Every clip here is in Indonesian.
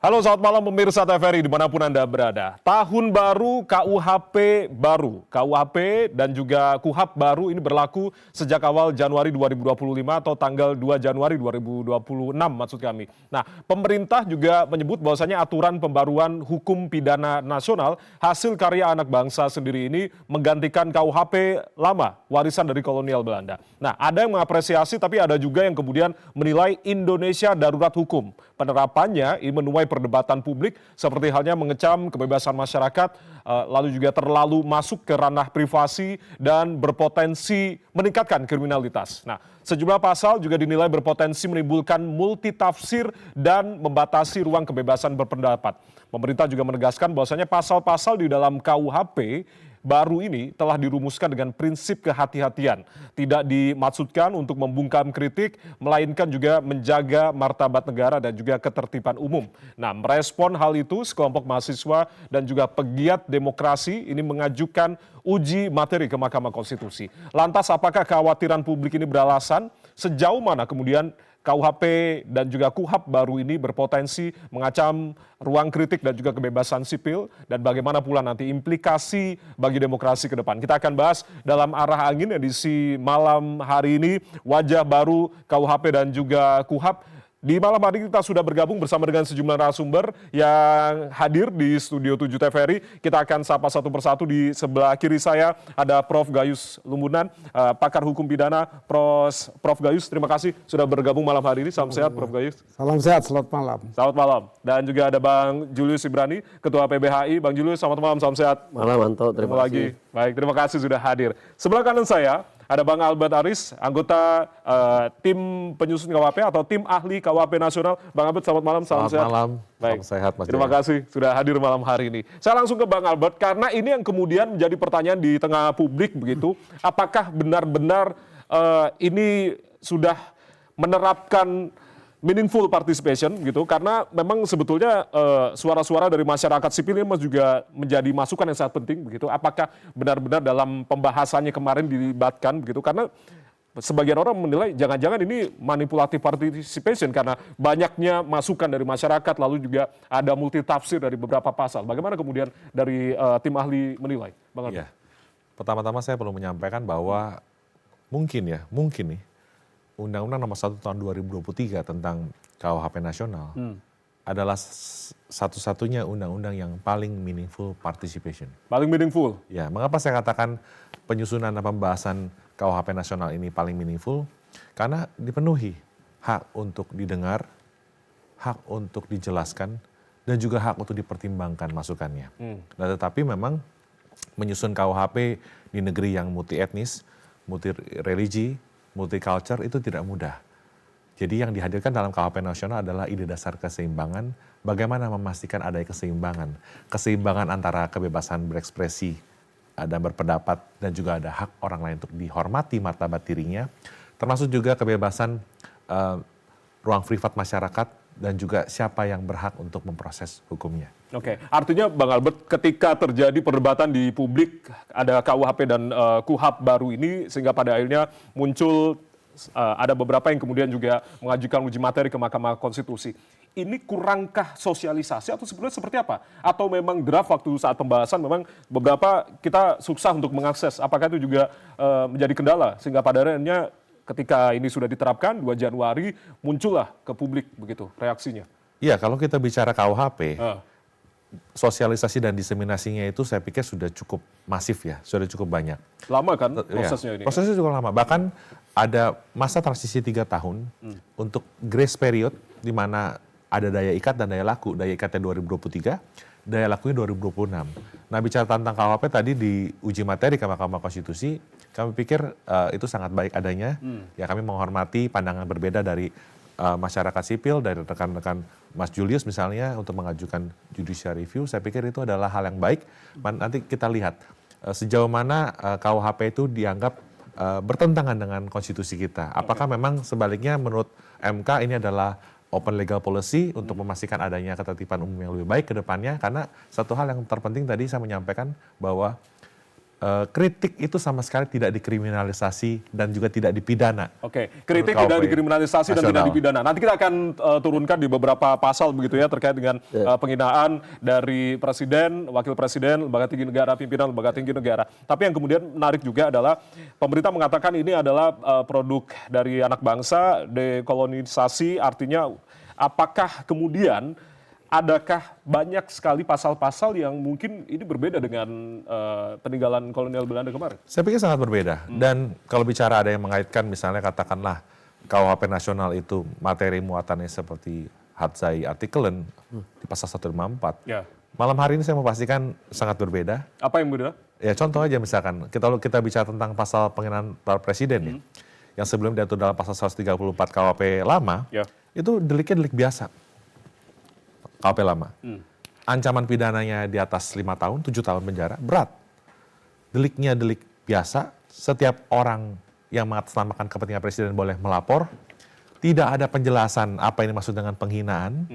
Halo, selamat malam pemirsa TVRI dimanapun Anda berada. Tahun baru, KUHP baru. KUHP dan juga KUHAP baru ini berlaku sejak awal Januari 2025 atau tanggal 2 Januari 2026 maksud kami. Nah, pemerintah juga menyebut bahwasanya aturan pembaruan hukum pidana nasional hasil karya anak bangsa sendiri ini menggantikan KUHP lama, warisan dari kolonial Belanda. Nah, ada yang mengapresiasi tapi ada juga yang kemudian menilai Indonesia darurat hukum. Penerapannya ini menuai perdebatan publik seperti halnya mengecam kebebasan masyarakat, lalu juga terlalu masuk ke ranah privasi dan berpotensi meningkatkan kriminalitas. Nah, sejumlah pasal juga dinilai berpotensi menimbulkan multitafsir dan membatasi ruang kebebasan berpendapat. Pemerintah juga menegaskan bahwasanya pasal-pasal di dalam KUHP baru ini telah dirumuskan dengan prinsip kehati-hatian. Tidak dimaksudkan untuk membungkam kritik, melainkan juga menjaga martabat negara dan juga ketertiban umum. Nah, merespon hal itu, sekelompok mahasiswa dan juga pegiat demokrasi ini mengajukan uji materi ke Mahkamah Konstitusi. Lantas, apakah kekhawatiran publik ini beralasan? Sejauh mana kemudian KUHP dan juga KUHAP baru ini berpotensi mengacam ruang kritik dan juga kebebasan sipil, dan bagaimana pula nanti implikasi bagi demokrasi ke depan. Kita akan bahas dalam arah angin edisi malam hari ini, wajah baru KUHP dan juga KUHAP. Di malam hari kita sudah bergabung bersama dengan sejumlah narasumber yang hadir di Studio 7 TVRI. Kita akan sapa satu persatu. Di sebelah kiri saya ada Prof. Gayus Lumbunan, pakar hukum pidana. Prof. Gayus, terima kasih sudah bergabung malam hari ini. Salam sehat Prof. Gayus. Salam sehat, selamat malam. Selamat malam. Dan juga ada Bang Julius Ibrani, Ketua PBHI. Bang Julius, selamat malam, salam sehat. Malam Anto, terima kasih. Baik, terima kasih sudah hadir. Sebelah kanan saya ada Bang Albert Aris, anggota tim penyusun KUHP atau tim ahli KUHP nasional. Bang Albert, selamat malam, salam sehat. Selamat malam, baik. salam sehat Mas Terima Jaya. kasih sudah hadir malam hari ini. Saya langsung ke Bang Albert, karena ini yang kemudian menjadi pertanyaan di tengah publik begitu. Apakah benar-benar ini sudah menerapkan meaningful participation gitu, karena memang sebetulnya suara-suara dari masyarakat sipil ini juga menjadi masukan yang sangat penting begitu. Apakah benar-benar dalam pembahasannya kemarin dilibatkan begitu, karena sebagian orang menilai jangan-jangan ini manipulatif participation karena banyaknya masukan dari masyarakat, lalu juga ada multitafsir dari beberapa pasal. Bagaimana kemudian dari tim ahli menilai, Bang Ardi? Ya. Pertama-tama saya perlu menyampaikan bahwa mungkin nih Undang-Undang Nomor 1 Tahun 2023 tentang KUHP nasional adalah satu-satunya undang-undang yang paling meaningful participation. Paling meaningful? Ya, mengapa saya katakan penyusunan dan pembahasan KUHP nasional ini paling meaningful? Karena dipenuhi hak untuk didengar, hak untuk dijelaskan, dan juga hak untuk dipertimbangkan masukannya. Nah, tetapi memang menyusun KUHP di negeri yang multi etnis, multi religi, multicultural itu tidak mudah. Jadi yang dihadirkan dalam KUHP nasional adalah ide dasar keseimbangan, bagaimana memastikan adanya keseimbangan. Keseimbangan antara kebebasan berekspresi dan berpendapat, dan juga ada hak orang lain untuk dihormati martabat dirinya, termasuk juga kebebasan ruang privat masyarakat, dan juga siapa yang berhak untuk memproses hukumnya. Oke, artinya Bang Albert, ketika terjadi perdebatan di publik, ada KUHP dan KUHAP baru ini, sehingga pada akhirnya muncul ada beberapa yang kemudian juga mengajukan uji materi ke Mahkamah Konstitusi. Ini kurangkah sosialisasi atau sebenarnya seperti apa? Atau memang draft waktu saat pembahasan memang beberapa kita susah untuk mengakses? Apakah itu juga menjadi kendala sehingga pada akhirnya ketika ini sudah diterapkan 2 Januari muncullah ke publik begitu reaksinya? Iya, kalau kita bicara KUHP, sosialisasi dan diseminasinya itu saya pikir sudah cukup masif ya, sudah cukup banyak. Lama kan prosesnya ini? Prosesnya cukup lama, bahkan ada masa transisi 3 tahun untuk grace period di mana ada daya ikat dan daya laku. Daya ikatnya 2023, daya lakunya 2026. Nah, bicara tentang KUHP tadi di uji materi ke Mahkamah Konstitusi, kami pikir itu sangat baik adanya. Ya, kami menghormati pandangan berbeda dari masyarakat sipil, dari rekan-rekan Mas Julius misalnya untuk mengajukan judicial review. Saya pikir itu adalah hal yang baik. Nanti kita lihat sejauh mana KUHP itu dianggap bertentangan dengan konstitusi kita. Apakah memang sebaliknya menurut MK ini adalah open legal policy untuk memastikan adanya ketertiban umum yang lebih baik ke depannya? Karena satu hal yang terpenting tadi saya menyampaikan bahwa kritik itu sama sekali tidak dikriminalisasi dan juga tidak dipidana. Oke, kritik Menurut tidak KUHP dikriminalisasi dan tidak nasional. dipidana. Nanti kita akan turunkan di beberapa pasal begitu ya terkait dengan penghinaan dari presiden, wakil presiden, lembaga tinggi negara, pimpinan lembaga tinggi negara. Tapi yang kemudian menarik juga adalah pemerintah mengatakan ini adalah produk dari anak bangsa, dekolonisasi, artinya apakah kemudian adakah banyak sekali pasal-pasal yang mungkin ini berbeda dengan peninggalan kolonial Belanda kemarin? Saya pikir sangat berbeda. Dan kalau bicara ada yang mengaitkan misalnya katakanlah KUHP nasional itu materi muatannya seperti Hatzai Artikelen di pasal 154. Ya. Malam hari ini saya mau pastikan sangat berbeda. Apa yang berbeda? Ya contoh aja misalkan, kita bicara tentang pasal penghinaan terhadap presiden ya, yang sebelum diatur dalam pasal 134 KUHP lama, Ya. itu deliknya delik biasa. KUHP lama. Ancaman pidananya di atas 5 tahun, 7 tahun penjara, berat. Deliknya delik biasa, setiap orang yang mengatasnamakan kepentingan presiden boleh melapor, tidak ada penjelasan apa ini maksud dengan penghinaan,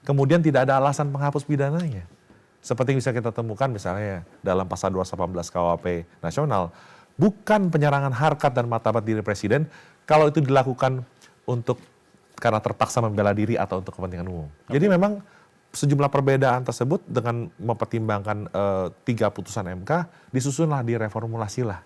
kemudian tidak ada alasan penghapus pidananya. Seperti yang bisa kita temukan misalnya dalam pasal 218 KUHP nasional, bukan penyerangan harkat dan martabat diri presiden kalau itu dilakukan untuk karena terpaksa membela diri atau untuk kepentingan umum. Jadi memang sejumlah perbedaan tersebut dengan mempertimbangkan 3 putusan MK, disusunlah, direformulasilah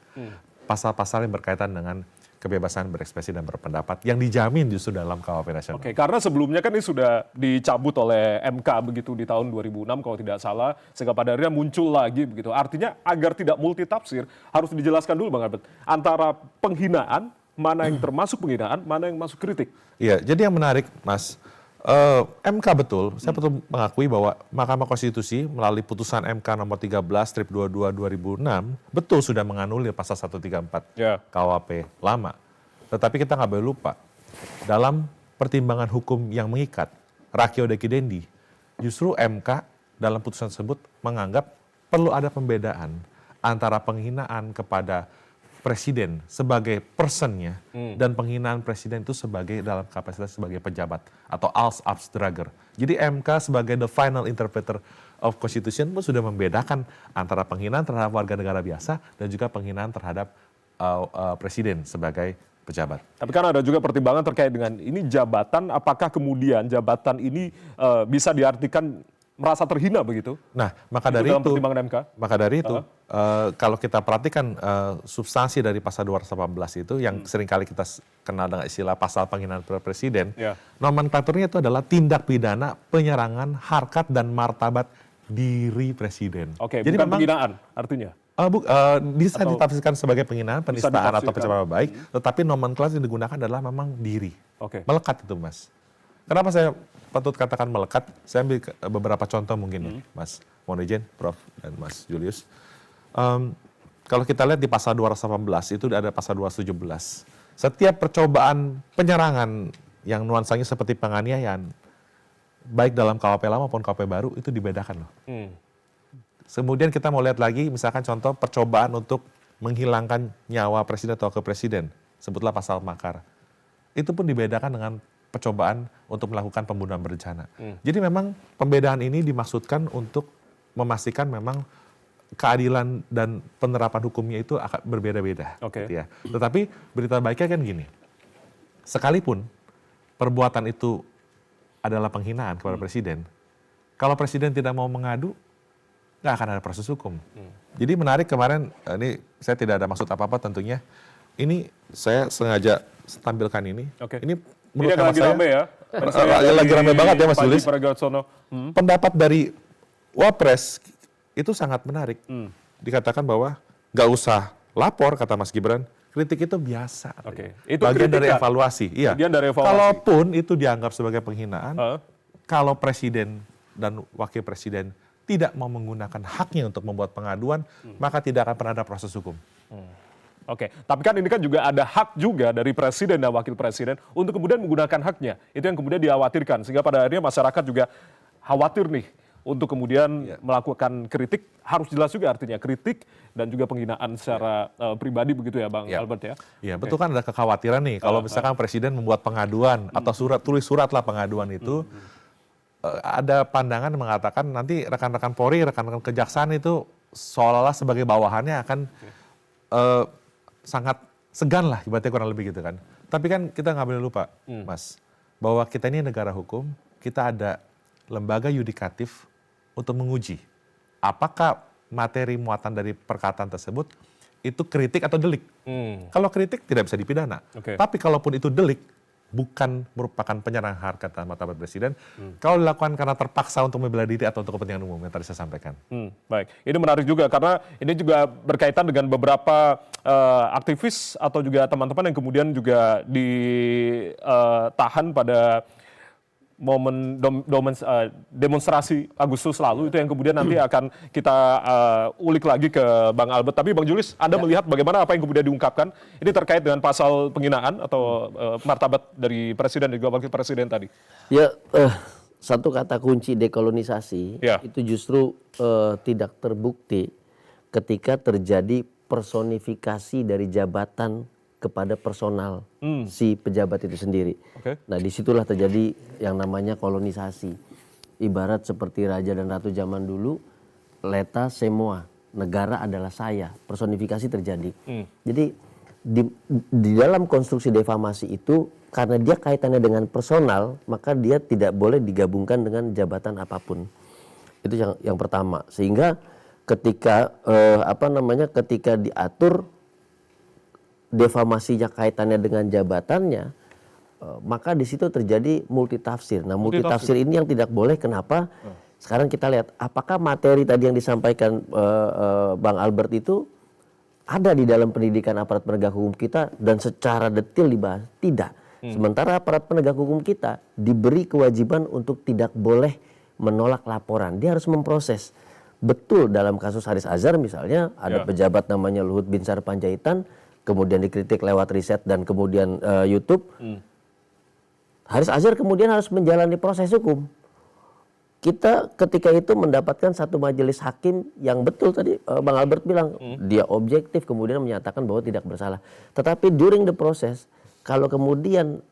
pasal-pasal yang berkaitan dengan kebebasan berekspresi dan berpendapat yang dijamin justru dalam KUHP nasional. Oke, karena sebelumnya kan ini sudah dicabut oleh MK begitu di tahun 2006 kalau tidak salah, sehingga pada akhirnya muncul lagi begitu. Artinya agar tidak multitafsir harus dijelaskan dulu Bang Albert, antara penghinaan, mana yang termasuk penghinaan, mana yang masuk kritik. Iya, jadi yang menarik Mas, MK betul, saya betul mengakui bahwa Mahkamah Konstitusi melalui putusan MK nomor 13/22/2006 betul sudah menganulir pasal 134 Ya. KUHP lama. Tetapi kita nggak boleh lupa, dalam pertimbangan hukum yang mengikat, ratio decidendi, justru MK dalam putusan tersebut menganggap perlu ada pembedaan antara penghinaan kepada presiden sebagai personnya dan penghinaan presiden itu sebagai dalam kapasitas sebagai pejabat atau als absdrager. Jadi MK sebagai the final interpreter of constitution pun sudah membedakan antara penghinaan terhadap warga negara biasa dan juga penghinaan terhadap presiden sebagai pejabat. Tapi kan ada juga pertimbangan terkait dengan ini jabatan, apakah kemudian jabatan ini bisa diartikan merasa terhina begitu? Nah, maka dari dalam itu, pertimbangan MK? kalau kita perhatikan substansi dari pasal 218 itu yang seringkali kita kenal dengan istilah pasal penghinaan presiden, Ya. nomenklaturnya itu adalah tindak pidana penyerangan harkat dan martabat diri presiden. Oke, Jadi bukan memang penghinaan artinya? bisa ditafsirkan sebagai penghinaan, penistaan atau ditafsirkan. pencemaran baik, tetapi nomenklatur yang digunakan adalah memang diri. Oke. Melekat itu, Mas. Kenapa saya patut katakan melekat? Saya ambil beberapa contoh mungkin, ya, Mas Monejen, Prof, dan Mas Julius. Kalau kita lihat di pasal 218, itu ada pasal 217. Setiap percobaan penyerangan yang nuansanya seperti penganiayaan, baik dalam KUHP lama maupun KUHP baru, itu dibedakan loh. Kemudian kita mau lihat lagi, misalkan contoh percobaan untuk menghilangkan nyawa presiden atau wakil presiden, sebutlah pasal makar. Itu pun dibedakan dengan percobaan untuk melakukan pembunuhan berencana. Jadi memang pembedaan ini dimaksudkan untuk memastikan memang keadilan dan penerapan hukumnya itu akan berbeda-beda. Oke. Gitu ya. Tetapi berita baiknya kan gini, sekalipun perbuatan itu adalah penghinaan kepada presiden, kalau presiden tidak mau mengadu, nggak akan ada proses hukum. Jadi menarik kemarin, ini saya tidak ada maksud apa-apa tentunya, ini saya sengaja tampilkan ini. Oke. Ini Ini menurut akan hemat lagi saya, rame ya? lagi rame banget ya Mas Julius. Julius. Pendapat dari Wapres itu sangat menarik. Dikatakan bahwa nggak usah lapor, kata Mas Gibran, kritik itu biasa. Oke. Itu Bagian dari kritikan. evaluasi. Iya. Bagian dari evaluasi. Kalaupun itu dianggap sebagai penghinaan, Heeh. kalau presiden dan wakil presiden tidak mau menggunakan haknya untuk membuat pengaduan, maka tidak akan pernah ada proses hukum. Oke, tapi kan ini kan juga ada hak juga dari presiden dan wakil presiden untuk kemudian menggunakan haknya. Itu yang kemudian dikhawatirkan, sehingga pada akhirnya masyarakat juga khawatir nih untuk kemudian melakukan kritik, harus jelas juga artinya kritik dan juga penghinaan secara pribadi begitu ya Bang Albert ya? Iya, betul kan ada kekhawatiran nih, kalau misalkan presiden membuat pengaduan atau tulis surat lah pengaduan itu, ada pandangan yang mengatakan nanti rekan-rekan Polri, rekan-rekan kejaksaan itu seolah-olah sebagai bawahannya akan sangat segan lah, ibaratnya kurang lebih gitu kan. Tapi kan kita nggak boleh lupa, Mas, bahwa kita ini negara hukum, kita ada lembaga yudikatif untuk menguji apakah materi muatan dari perkataan tersebut itu kritik atau delik. Kalau kritik tidak bisa dipidana. Tapi kalaupun itu delik, bukan merupakan penyerahan harkat dan martabat presiden, kalau dilakukan karena terpaksa untuk membela diri atau untuk kepentingan umum yang tadi saya sampaikan. Baik, ini menarik juga karena ini juga berkaitan dengan beberapa aktivis atau juga teman-teman yang kemudian juga ditahan pada momen demonstrasi Agustus lalu, itu yang kemudian nanti akan kita ulik lagi ke Bang Albert. Tapi Bang Julius, Anda melihat bagaimana apa yang kemudian diungkapkan ini terkait dengan pasal penghinaan atau martabat dari presiden dan juga wakil presiden tadi? Ya, satu kata kunci dekolonisasi itu justru tidak terbukti ketika terjadi personifikasi dari jabatan kepada personal si pejabat itu sendiri. Nah, disitulah terjadi yang namanya kolonisasi. Ibarat seperti raja dan ratu zaman dulu, l'État c'est moi, negara adalah saya. Personifikasi terjadi. Jadi di dalam konstruksi defamasi itu, karena dia kaitannya dengan personal, maka dia tidak boleh digabungkan dengan jabatan apapun. Itu yang pertama. Sehingga ketika ketika diatur defamasinya kaitannya dengan jabatannya, maka di situ terjadi multitafsir. Nah, multitafsir ini yang tidak boleh. Kenapa? Sekarang kita lihat apakah materi tadi yang disampaikan Bang Albert itu ada di dalam pendidikan aparat penegak hukum kita dan secara detail dibahas? Tidak. Sementara aparat penegak hukum kita diberi kewajiban untuk tidak boleh menolak laporan. Dia harus memproses. Betul, dalam kasus Haris Azhar misalnya ada pejabat namanya Luhut Binsar Panjaitan, kemudian dikritik lewat riset dan kemudian YouTube. Haris Azhar kemudian harus menjalani proses hukum. Kita ketika itu mendapatkan satu majelis hakim yang betul tadi Bang Albert bilang, dia objektif kemudian menyatakan bahwa tidak bersalah. Tetapi during the process, kalau kemudian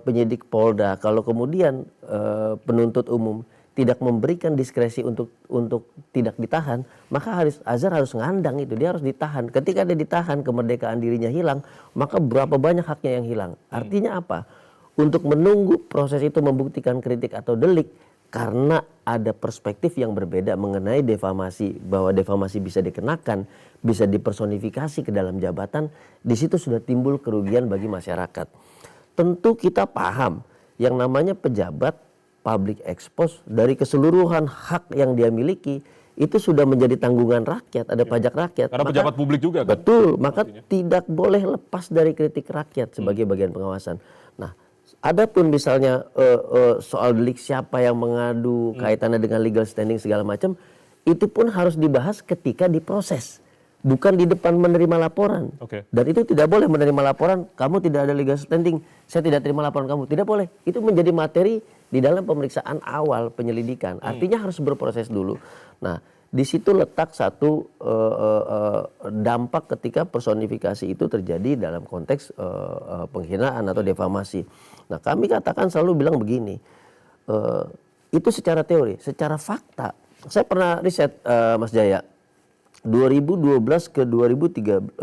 penyidik Polda, kalau kemudian penuntut umum tidak memberikan diskresi untuk tidak ditahan, maka Haris Azhar harus ngandang itu, dia harus ditahan. Ketika dia ditahan, kemerdekaan dirinya hilang, maka berapa banyak haknya yang hilang. Artinya apa? Untuk menunggu proses itu membuktikan kritik atau delik, karena ada perspektif yang berbeda mengenai defamasi, bahwa defamasi bisa dikenakan, bisa dipersonifikasi ke dalam jabatan, di situ sudah timbul kerugian bagi masyarakat. Tentu kita paham yang namanya pejabat public expose dari keseluruhan hak yang dia miliki itu sudah menjadi tanggungan rakyat, ada pajak rakyat. Karena pejabat publik juga kan? Betul, maka tidak boleh lepas dari kritik rakyat sebagai bagian pengawasan. Nah, adapun misalnya soal delik siapa yang mengadu, kaitannya dengan legal standing segala macam, itu pun harus dibahas ketika diproses. Bukan di depan menerima laporan. Dan itu tidak boleh menerima laporan, kamu tidak ada legal standing, saya tidak terima laporan kamu. Tidak boleh. Itu menjadi materi di dalam pemeriksaan awal penyelidikan. Artinya harus berproses dulu. Nah, di situ letak satu dampak ketika personifikasi itu terjadi dalam konteks penghinaan atau defamasi. Nah, kami katakan selalu bilang begini, itu secara teori, secara fakta. Saya pernah riset, Mas Jaya, 2012 ke 2015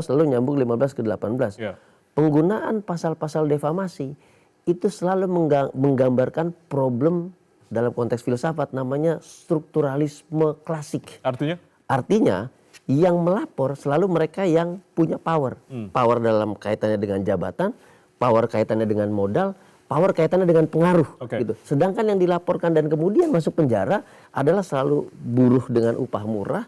lalu nyambung 15 ke 18. Penggunaan pasal-pasal defamasi itu selalu menggambarkan problem dalam konteks filsafat namanya strukturalisme klasik. Artinya yang melapor selalu mereka yang punya power. Power dalam kaitannya dengan jabatan, power kaitannya dengan modal, power kaitannya dengan pengaruh. Gitu. Sedangkan yang dilaporkan dan kemudian masuk penjara adalah selalu buruh dengan upah murah,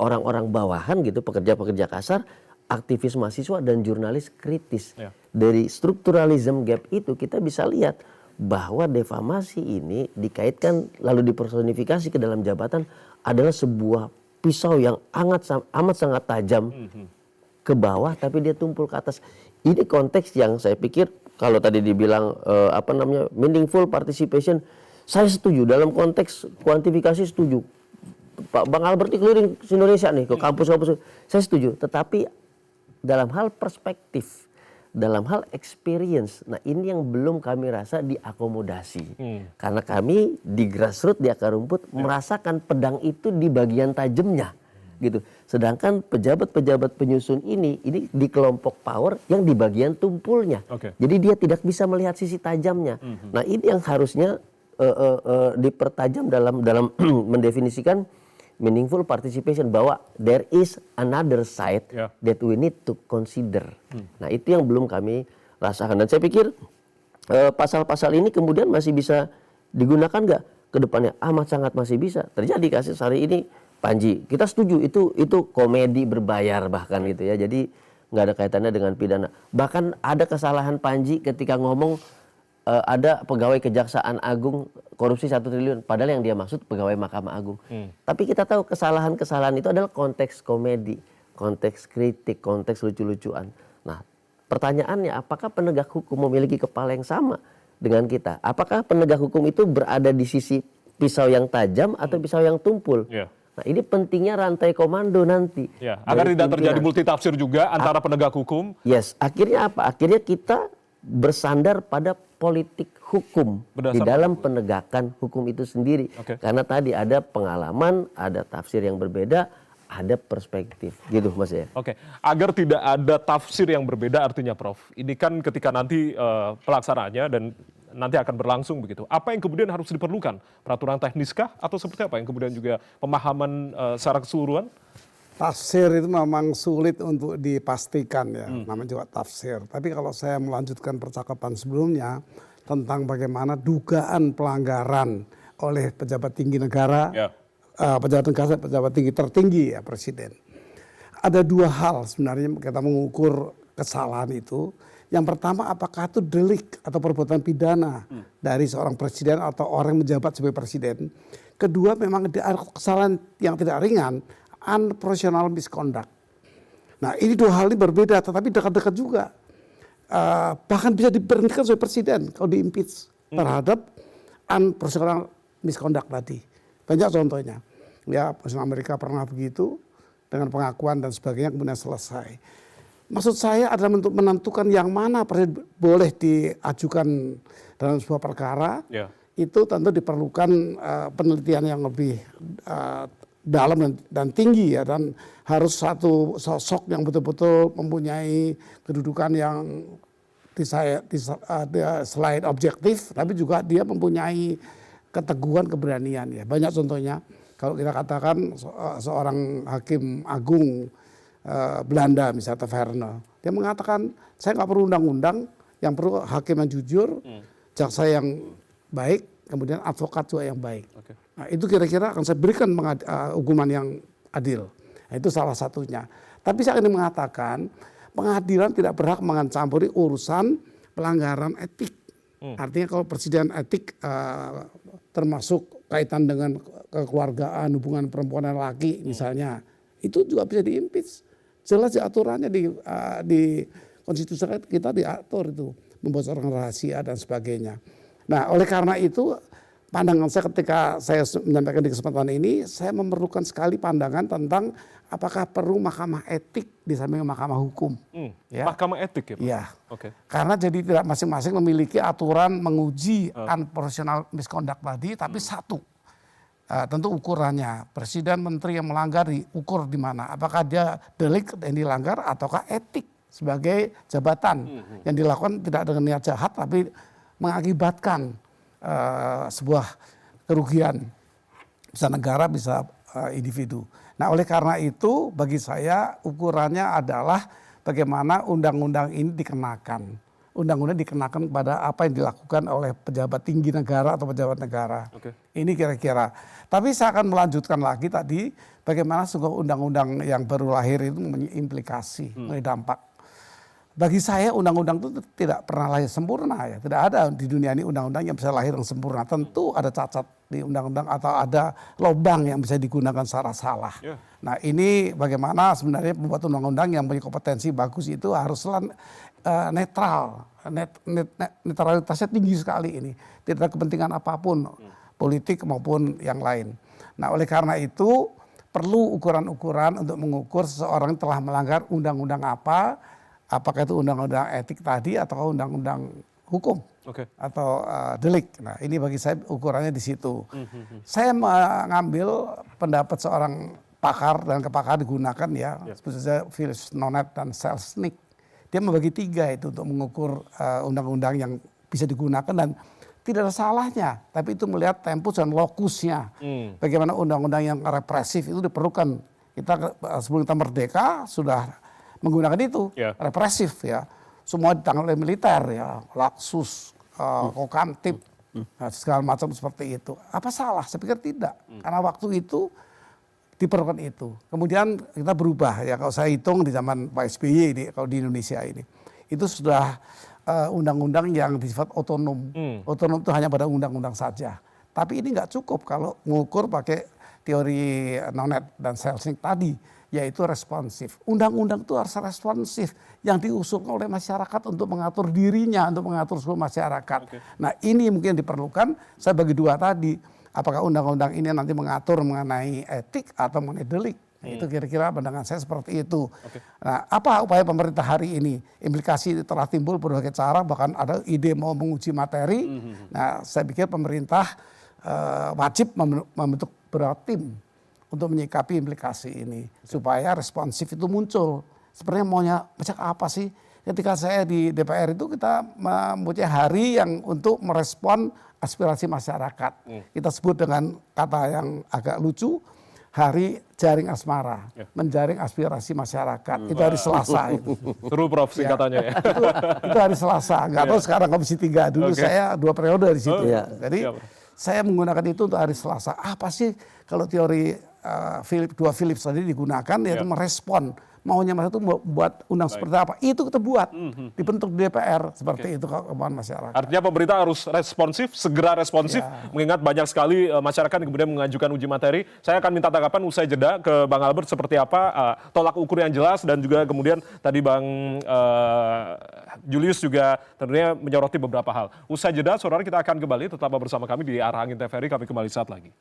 orang-orang bawahan gitu, pekerja-pekerja kasar, aktivis mahasiswa dan jurnalis kritis. Dari strukturalism gap itu kita bisa lihat bahwa defamasi ini dikaitkan lalu dipersonifikasi ke dalam jabatan adalah sebuah pisau yang amat sangat tajam ke bawah tapi dia tumpul ke atas. Ini konteks yang saya pikir kalau tadi dibilang meaningful participation, saya setuju dalam konteks kuantifikasi setuju. Pak Bang Albert keliling Indonesia nih ke kampus-kampus, saya setuju. Tetapi dalam hal perspektif dalam hal experience. Nah ini yang belum kami rasa diakomodasi. Karena kami di grassroots, di akar rumput merasakan pedang itu di bagian tajamnya. Gitu. Sedangkan pejabat-pejabat penyusun ini di kelompok power yang di bagian tumpulnya. Jadi dia tidak bisa melihat sisi tajamnya. Nah ini yang harusnya dipertajam dalam mendefinisikan meaningful participation, bahwa there is another side that we need to consider. Nah itu yang belum kami rasakan, dan saya pikir pasal-pasal ini kemudian masih bisa digunakan nggak ke depannya? Amat sangat masih bisa terjadi. Kasus hari ini Panji, kita setuju itu komedi berbayar bahkan gitu ya, jadi nggak ada kaitannya dengan pidana. Bahkan ada kesalahan Panji ketika ngomong ada pegawai Kejaksaan Agung korupsi 1 triliun, padahal yang dia maksud pegawai Mahkamah Agung. Tapi kita tahu kesalahan-kesalahan itu adalah konteks komedi, konteks kritik, konteks lucu-lucuan. Nah, pertanyaannya, apakah penegak hukum memiliki kepala yang sama dengan kita? Apakah penegak hukum itu berada di sisi pisau yang tajam atau pisau yang tumpul? Nah, ini pentingnya rantai komando nanti. Agar tidak terjadi multitafsir juga antara penegak hukum. Yes, akhirnya apa? Akhirnya kita bersandar pada politik hukum di dalam penegakan hukum itu sendiri. Karena tadi ada pengalaman, ada tafsir yang berbeda, ada perspektif. Gitu Mas ya. Agar tidak ada tafsir yang berbeda artinya Prof. Ini kan ketika nanti pelaksanaannya dan nanti akan berlangsung begitu. Apa yang kemudian harus diperlukan? Peraturan tekniskah atau seperti apa yang kemudian juga pemahaman secara keseluruhan? Tafsir itu memang sulit untuk dipastikan ya, namanya juga tafsir. Tapi kalau saya melanjutkan percakapan sebelumnya tentang bagaimana dugaan pelanggaran oleh pejabat tinggi negara, pejabat tinggi tertinggi ya Presiden. Ada 2 hal sebenarnya kita mengukur kesalahan itu. Yang pertama, apakah itu delik atau perbuatan pidana dari seorang presiden atau orang yang menjabat sebagai presiden. Kedua, memang ada kesalahan yang tidak ringan, unprofessional misconduct. Nah ini 2 hal ini berbeda, tetapi dekat-dekat juga. Bahkan bisa diberhentikan sebagai presiden kalau di-impeach terhadap unprofessional misconduct tadi. Banyak contohnya. Ya, Presiden Amerika pernah begitu dengan pengakuan dan sebagainya kemudian selesai. Maksud saya adalah untuk menentukan yang mana presiden boleh diajukan dalam sebuah perkara. Itu tentu diperlukan penelitian yang lebih dalam dan tinggi ya, dan harus satu sosok yang betul-betul mempunyai kedudukan yang selain objektif, tapi juga dia mempunyai keteguhan, keberanian ya. Banyak contohnya. Kalau kita katakan seorang hakim agung Belanda misalnya Tavener, dia mengatakan saya nggak perlu undang-undang, yang perlu hakim yang jujur, jaksa yang baik, kemudian advokat juga yang baik. Nah, itu kira-kira akan saya berikan hukuman yang adil. Nah, itu salah satunya. Tapi saya ingin mengatakan pengadilan tidak berhak mencampuri urusan pelanggaran etik. Artinya kalau presiden etik termasuk kaitan dengan kekeluargaan, hubungan perempuan dan laki misalnya, itu juga bisa di-impeach. Jelas di aturannya di konstitusi kita diatur itu, membocorkan rahasia dan sebagainya. Nah oleh karena itu pandangan saya ketika saya menyampaikan di kesempatan ini, saya memerlukan sekali pandangan tentang apakah perlu mahkamah etik di samping mahkamah hukum. Ya. Mahkamah etik ya Pak? Iya. Karena jadi tidak masing-masing memiliki aturan menguji unprofessional misconduct tadi, tapi satu. Tentu ukurannya, presiden menteri yang melanggar diukur di mana. Apakah dia delik yang dilanggar ataukah etik sebagai jabatan yang dilakukan tidak dengan niat jahat tapi mengakibatkan sebuah kerugian, bisa negara, bisa individu. Nah oleh karena itu bagi saya ukurannya adalah bagaimana undang-undang ini dikenakan. Undang-undang dikenakan kepada apa yang dilakukan oleh pejabat tinggi negara atau pejabat negara. Ini kira-kira. Tapi saya akan melanjutkan lagi tadi bagaimana sebuah undang-undang yang baru lahir itu mempunyai implikasi, mempunyai dampak. Bagi saya undang-undang itu tidak pernah lahir sempurna ya. Tidak ada di dunia ini undang-undang yang bisa lahir yang sempurna. Tentu ada cacat di undang-undang atau ada lubang yang bisa digunakan secara salah. Nah ini bagaimana sebenarnya pembuat undang-undang yang punya kompetensi bagus itu harus netral. Netralitasnya tinggi sekali ini. Tidak ada kepentingan apapun, politik maupun yang lain. Nah oleh karena itu perlu ukuran-ukuran untuk mengukur seseorang telah melanggar undang-undang apa, apakah itu undang-undang etik tadi atau undang-undang hukum atau delik. Nah ini bagi saya ukurannya di situ. Saya mengambil pendapat seorang pakar dan kepakar digunakan ya, seperti saja Philips Nonet dan Selznick. Dia membagi 3 itu untuk mengukur undang-undang yang bisa digunakan dan tidak ada salahnya. Tapi itu melihat tempus dan lokusnya. Bagaimana undang-undang yang represif itu diperlukan. Kita sebelum kita merdeka sudah menggunakan itu, represif ya. Semua ditangani oleh militer ya, Laksus, Kokamtib, segala macam seperti itu. Apa salah? Saya pikir tidak. Karena waktu itu diperlukan itu. Kemudian kita berubah ya, kalau saya hitung di zaman Pak SBY kalau di Indonesia ini. Itu sudah undang-undang yang bersifat otonom. Otonom itu hanya pada undang-undang saja. Tapi ini nggak cukup kalau mengukur pakai teori Nonet dan Selznick tadi, yaitu responsif. Undang-undang itu harus responsif, yang diusulkan oleh masyarakat untuk mengatur dirinya, untuk mengatur seluruh masyarakat. Nah ini mungkin diperlukan, saya bagi 2 tadi. Apakah undang-undang ini nanti mengatur mengenai etik atau mengenai delik? Itu kira-kira pandangan saya seperti itu. Nah, apa upaya pemerintah hari ini? Implikasi telah timbul berbagai cara, bahkan ada ide mau menguji materi. Nah, saya pikir pemerintah wajib membentuk beberapa tim untuk menyikapi implikasi ini supaya responsif itu muncul. Sebenarnya maunya macam apa sih? Ketika saya di DPR itu kita mempunyai hari yang untuk merespon aspirasi masyarakat. Kita sebut dengan kata yang agak lucu, hari jaring asmara, menjaring aspirasi masyarakat. Itu hari Selasa itu. Seru Prof singkatannya ya. Itu hari Selasa. Nggak tahu sekarang Komisi 3. Dulu saya 2 periode di situ. Jadi saya menggunakan itu untuk hari Selasa. Apa sih kalau teori Philips tadi digunakan, yaitu merespon maunya masyarakat itu buat undang seperti apa. Itu kita buat, dibentuk di DPR seperti itu kemauan masyarakat. Artinya pemerintah harus responsif, segera responsif, mengingat banyak sekali masyarakat yang kemudian mengajukan uji materi. Saya akan minta tanggapan usai jeda ke Bang Albert seperti apa tolak ukur yang jelas, dan juga kemudian tadi Bang Julius juga tentunya menyoroti beberapa hal. Usai jeda, saudara, kita akan kembali tetap bersama kami di Arah Angin TVRI, kami kembali saat lagi.